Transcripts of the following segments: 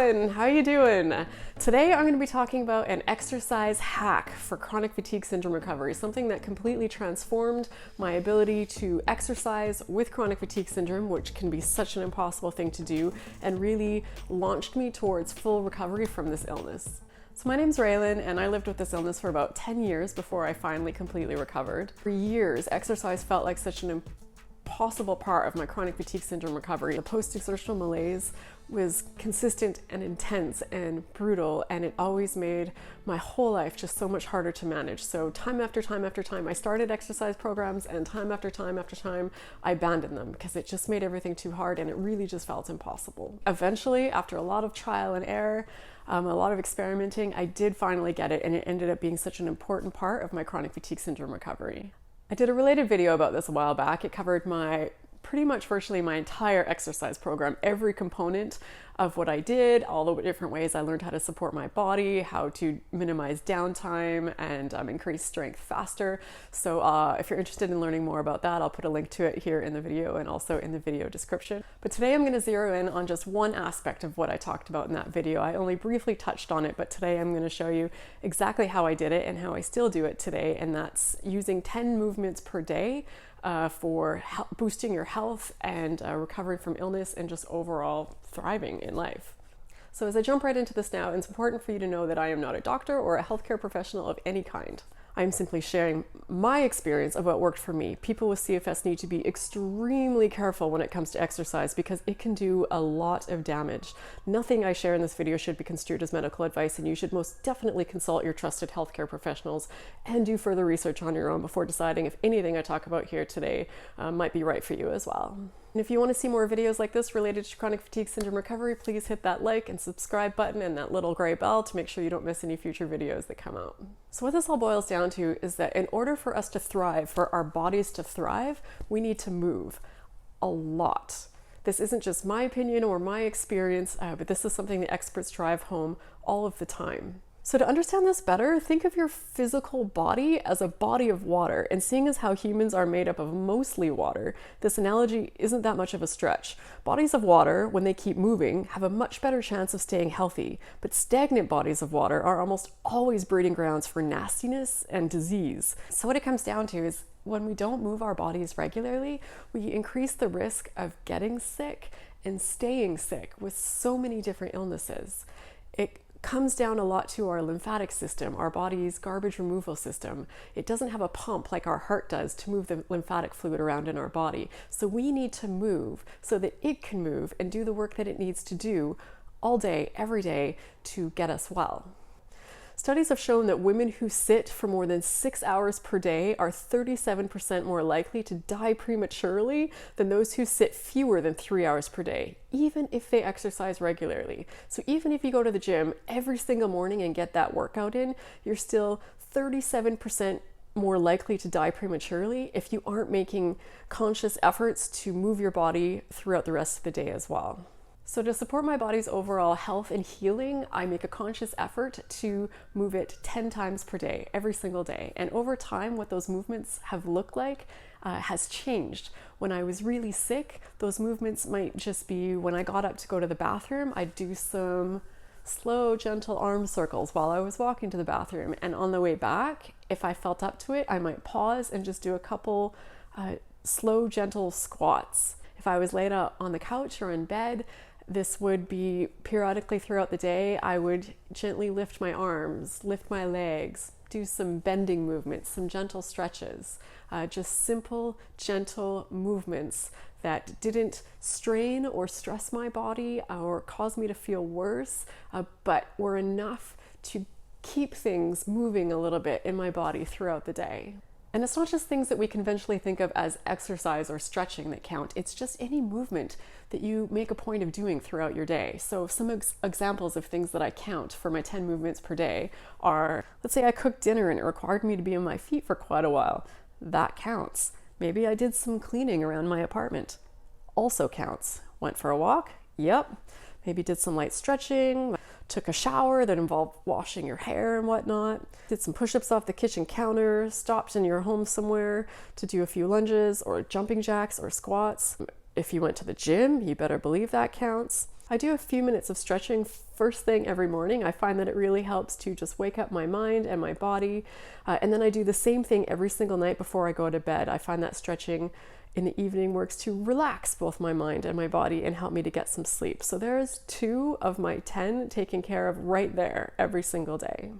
everyone, how you doing? Today I'm going to be talking about an exercise hack for chronic fatigue syndrome recovery, something that completely transformed my ability to exercise with chronic fatigue syndrome, which can be such an impossible thing to do, and really launched me towards full recovery from this illness. So my name's Raelan, and I lived with this illness for about 10 years before I finally completely recovered. For years, exercise felt like such an impossible part of my chronic fatigue syndrome recovery. The post-exertional malaise was consistent and intense and brutal, and it always made my whole life just so much harder to manage. So time after time after time, I started exercise programs, and time after time after time, I abandoned them because it just made everything too hard and it really just felt impossible. Eventually, after a lot of trial and error, a lot of experimenting, I did finally get it, and it ended up being such an important part of my chronic fatigue syndrome recovery. I did a related video about this a while back. It covered pretty much virtually my entire exercise program, every component of what I did, all the different ways I learned how to support my body, how to minimize downtime and increase strength faster. So if you're interested in learning more about that, I'll put a link to it here in the video and also in the video description. But today I'm going to zero in on just one aspect of what I talked about in that video. I only briefly touched on it, but today I'm going to show you exactly how I did it and how I still do it today, and that's using 10 movements per day for boosting your health and recovering from illness and just overall thriving in life. So as I jump right into this now, it's important for you to know that I am not a doctor or a healthcare professional of any kind. I'm simply sharing my experience of what worked for me. People with CFS need to be extremely careful when it comes to exercise because it can do a lot of damage. Nothing I share in this video should be construed as medical advice, and you should most definitely consult your trusted healthcare professionals and do further research on your own before deciding if anything I talk about here today might be right for you as well. And if you want to see more videos like this related to chronic fatigue syndrome recovery, please hit that like and subscribe button and that little gray bell to make sure you don't miss any future videos that come out. So what this all boils down to is that in order for us to thrive, for our bodies to thrive, we need to move a lot. This isn't just my opinion or my experience, but this is something the experts drive home all of the time. So to understand this better, think of your physical body as a body of water, and seeing as how humans are made up of mostly water, this analogy isn't that much of a stretch. Bodies of water, when they keep moving, have a much better chance of staying healthy, but stagnant bodies of water are almost always breeding grounds for nastiness and disease. So what it comes down to is when we don't move our bodies regularly, we increase the risk of getting sick and staying sick with so many different illnesses. It comes down a lot to our lymphatic system, our body's garbage removal system. It doesn't have a pump like our heart does to move the lymphatic fluid around in our body. So we need to move so that it can move and do the work that it needs to do all day, every day to get us well. Studies have shown that women who sit for more than 6 hours per day are 37% more likely to die prematurely than those who sit fewer than 3 hours per day, even if they exercise regularly. So even if you go to the gym every single morning and get that workout in, you're still 37% more likely to die prematurely if you aren't making conscious efforts to move your body throughout the rest of the day as well. So to support my body's overall health and healing, I make a conscious effort to move it 10 times per day, every single day. And over time, what those movements have looked like has changed. When I was really sick, those movements might just be when I got up to go to the bathroom, I'd do some slow, gentle arm circles while I was walking to the bathroom. And on the way back, if I felt up to it, I might pause and just do a couple slow, gentle squats. If I was laid out on the couch or in bed, this would be periodically throughout the day. I would gently lift my arms, lift my legs, do some bending movements, some gentle stretches, just simple, gentle movements that didn't strain or stress my body or cause me to feel worse, but were enough to keep things moving a little bit in my body throughout the day. And it's not just things that we conventionally think of as exercise or stretching that count. It's just any movement that you make a point of doing throughout your day. So some examples of things that I count for my 10 movements per day are, let's say I cooked dinner and it required me to be on my feet for quite a while. That counts. Maybe I did some cleaning around my apartment. Also counts. Went for a walk? Yep. Maybe did some light stretching, took a shower that involved washing your hair and whatnot, did some push-ups off the kitchen counter, stopped in your home somewhere to do a few lunges or jumping jacks or squats. If you went to the gym, you better believe that counts. I do a few minutes of stretching first thing every morning. I find that it really helps to just wake up my mind and my body. And then I do the same thing every single night before I go to bed. I find that stretching in the evening works to relax both my mind and my body and help me to get some sleep. So there's 2 of my 10 taken care of right there every single day.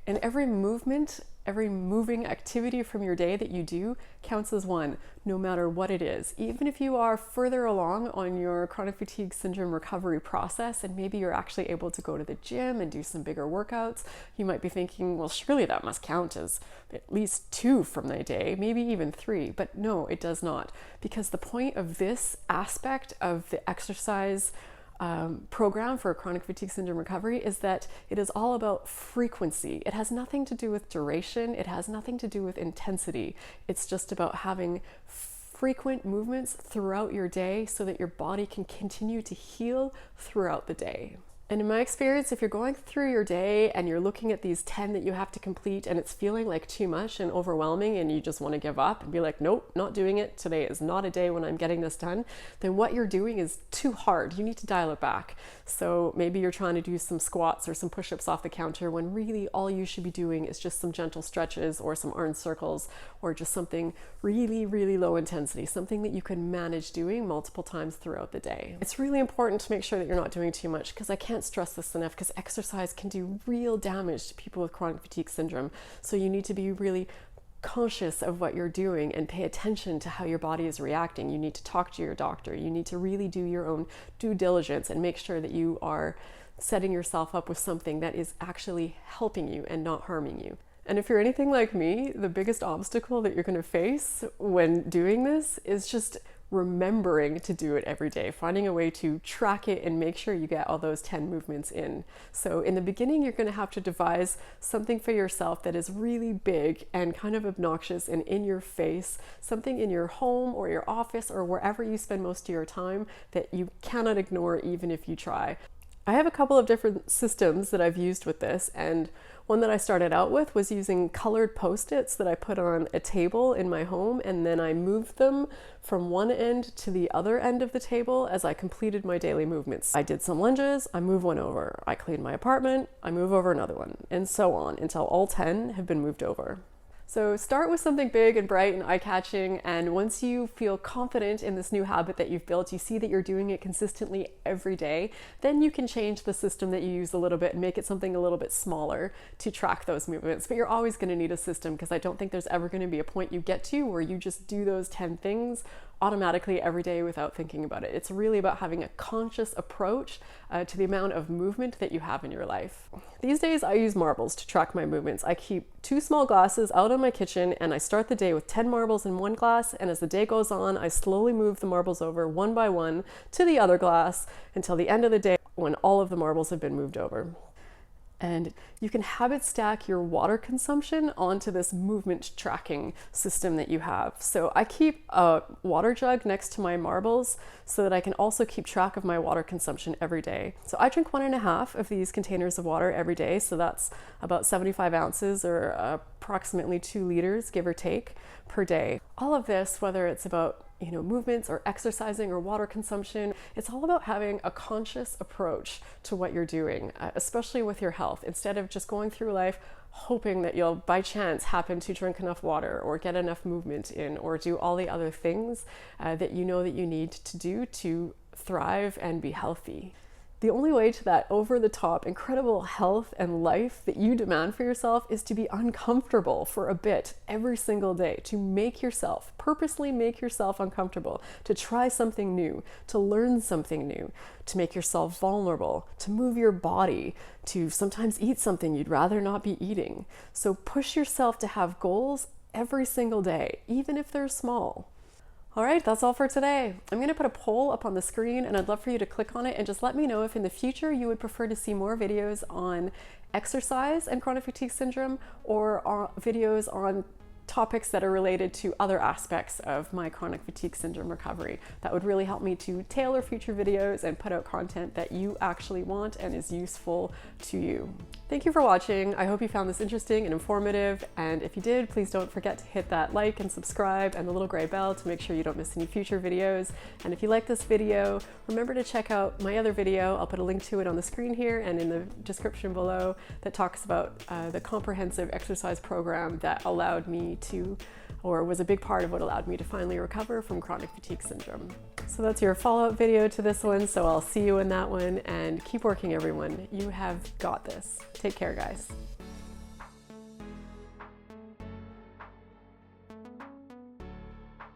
And every movement, every moving activity from your day that you do counts as 1, no matter what it is. Even if you are further along on your chronic fatigue syndrome recovery process, and maybe you're actually able to go to the gym and do some bigger workouts, you might be thinking, well, surely that must count as at least 2 from my day, maybe even 3. But no, it does not. Because the point of this aspect of the exercise program for chronic fatigue syndrome recovery is that it is all about frequency. It has nothing to do with duration. It has nothing to do with intensity. It's just about having frequent movements throughout your day so that your body can continue to heal throughout the day. And in my experience, if you're going through your day and you're looking at these 10 that you have to complete and it's feeling like too much and overwhelming and you just want to give up and be like, nope, not doing it. Today is not a day when I'm getting this done. Then what you're doing is too hard. You need to dial it back. So maybe you're trying to do some squats or some push-ups off the counter when really all you should be doing is just some gentle stretches or some arm circles or just something really, really low intensity, something that you can manage doing multiple times throughout the day. It's really important to make sure that you're not doing too much, because I can't stress this enough, because exercise can do real damage to people with chronic fatigue syndrome. So you need to be really conscious of what you're doing and pay attention to how your body is reacting. You need to talk to your doctor. You need to really do your own due diligence and make sure that you are setting yourself up with something that is actually helping you and not harming you. And if you're anything like me, the biggest obstacle that you're going to face when doing this is just remembering to do it every day, finding a way to track it and make sure you get all those 10 movements in. So in the beginning, you're going to have to devise something for yourself that is really big and kind of obnoxious and in your face, something in your home or your office or wherever you spend most of your time that you cannot ignore even if you try. I have a couple of different systems that I've used with this, and one that I started out with was using colored Post-its that I put on a table in my home, and then I moved them from one end to the other end of the table as I completed my daily movements. I did some lunges, I move one over. I cleaned my apartment, I move over another one, and so on until all 10 have been moved over. So start with something big and bright and eye-catching, and once you feel confident in this new habit that you've built, you see that you're doing it consistently every day, then you can change the system that you use a little bit and make it something a little bit smaller to track those movements. But you're always going to need a system, because I don't think there's ever going to be a point you get to where you just do those 10 things automatically every day without thinking about it. It's really about having a conscious approach to the amount of movement that you have in your life. These days I use marbles to track my movements. I keep 2 small glasses out on my kitchen, and I start the day with 10 marbles in one glass, and as the day goes on, I slowly move the marbles over one by one to the other glass until the end of the day when all of the marbles have been moved over. And you can habit stack your water consumption onto this movement tracking system that you have. So I keep a water jug next to my marbles so that I can also keep track of my water consumption every day. So I drink 1.5 of these containers of water every day. So that's about 75 ounces or approximately 2 liters, give or take, per day. All of this, whether it's about movements or exercising or water consumption, it's all about having a conscious approach to what you're doing, especially with your health, instead of just going through life hoping that you'll by chance happen to drink enough water or get enough movement in or do all the other things that you know that you need to do to thrive and be healthy. The only way to that over-the-top incredible health and life that you demand for yourself is to be uncomfortable for a bit every single day, to purposely make yourself uncomfortable, to try something new, to learn something new, to make yourself vulnerable, to move your body, to sometimes eat something you'd rather not be eating. So push yourself to have goals every single day, even if they're small. All right, that's all for today. I'm going to put a poll up on the screen, and I'd love for you to click on it and just let me know if in the future you would prefer to see more videos on exercise and chronic fatigue syndrome or videos on topics that are related to other aspects of my chronic fatigue syndrome recovery. That would really help me to tailor future videos and put out content that you actually want and is useful to you. Thank you for watching. I hope you found this interesting and informative, and if you did, please don't forget to hit that like and subscribe and the little gray bell to make sure you don't miss any future videos. And if you like this video, remember to check out my other video. I'll put a link to it on the screen here and in the description below that talks about the comprehensive exercise program that allowed me to, or was a big part of what allowed me to finally recover from chronic fatigue syndrome. So that's your follow-up video to this one, so I'll see you in that one, and keep working everyone. You have got this. Take care, guys.